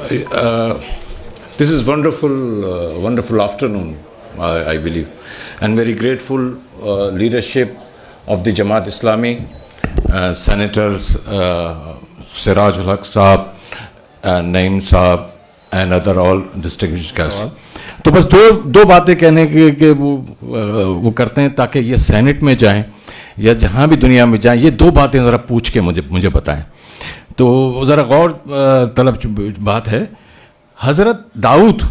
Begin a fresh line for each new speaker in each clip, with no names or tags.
This is wonderful afternoon, I believe, and very grateful leadership of the Jamaat Islami, Senators Siraj ul Haq Sahab, Naeem Sahab, and other all distinguished guests.
तो बस दो बातें कहने के वो करते हैं ताकि ये सेनेट में जाएं या जहां भी दुनिया में जाएं, ये दो बातें ज़रा पूछ के मुझे बताएं. तो ज़रा गौर तलब बात है. हज़रत दाऊद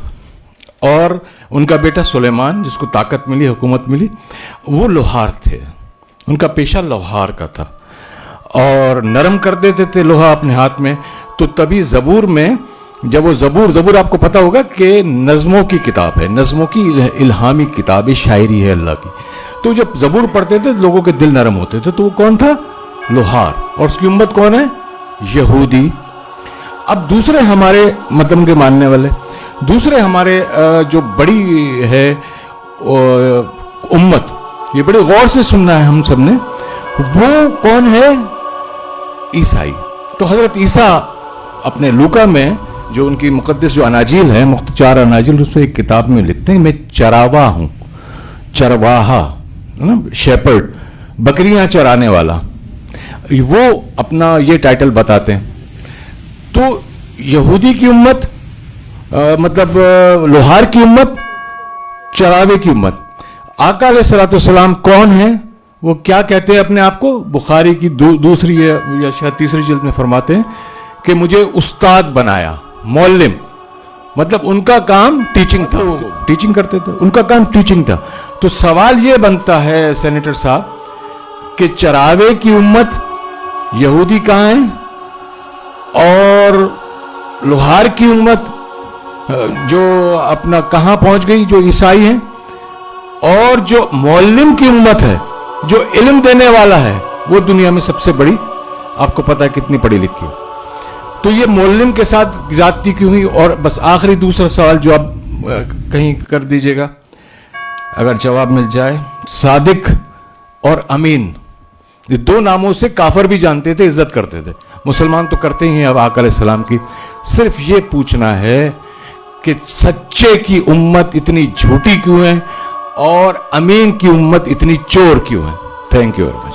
और उनका बेटा सुलेमान, जिसको ताकत मिली, हुकूमत मिली, वो लोहार थे. उनका पेशा लोहार का था और नरम कर देते थे लोहा अपने हाथ में. तो तभी ज़बूर में, जब वो ज़बूर आपको पता होगा कि नज़मों की किताब है, नज़मों की इल्हामी किताब है, शायरी है अल्लाह की. तो जब ज़बूर पढ़ते थे लोगों के दिल नरम होते थे. तो वो कौन था? लोहार. और उसकी उम्मत कौन है? यहूदी. अब दूसरे हमारे मतलब के मानने वाले, दूसरे हमारे जो बड़ी है उम्मत, ये बड़े गौर से सुनना है हम सब ने, वो कौन है? ईसाई. तो हजरत ईसा अपने लूका में जो उनकी मुकद्दस जो अनाजील है, 4 अनाजील, उसमें एक किताब में लिखते हैं, मैं चरावा हूं, चरवाहा, शेपर्ड, बकरियां चराने वाला. वो अपना ये टाइटल बताते हैं. तो यहूदी की उम्मत, मतलब लोहार की उम्मत, चरावे की उम्मत. आका अलैहिस्सलाम कौन है? वो क्या कहते हैं अपने आप को? बुखारी की दूसरी या शायद तीसरी जिल्द में फरमाते हैं कि मुझे उस्ताद बनाया, मौल्लिम. मतलब उनका काम टीचिंग था, टीचिंग करते थे, उनका काम टीचिंग था. तो सवाल ये बनता है सेनेटर साहब कि चरावे की उम्मत यहूदी कहां है और लोहार की उम्मत जो अपना कहां पहुंच गई, जो ईसाई हैं, और जो मौल्लिम की उम्मत है, जो इल्म देने वाला है, वो दुनिया में सबसे बड़ी, आपको पता है कितनी पढ़ी लिखी. तो ये मौल्लिम के साथ ज्यादती क्यों हुई? और बस आखिरी दूसरा सवाल जो आप कहीं कर दीजिएगा, अगर जवाब मिल जाए. सादिक और अमीन, ये 2 नामों से काफर भी जानते थे, इज्जत करते थे. मुसलमान तो करते ही हैं अब आका अलैहिस्सलाम की. सिर्फ ये पूछना है कि सच्चे की उम्मत इतनी झूठी क्यों है और अमीन की उम्मत इतनी चोर क्यों है? Thank you very much.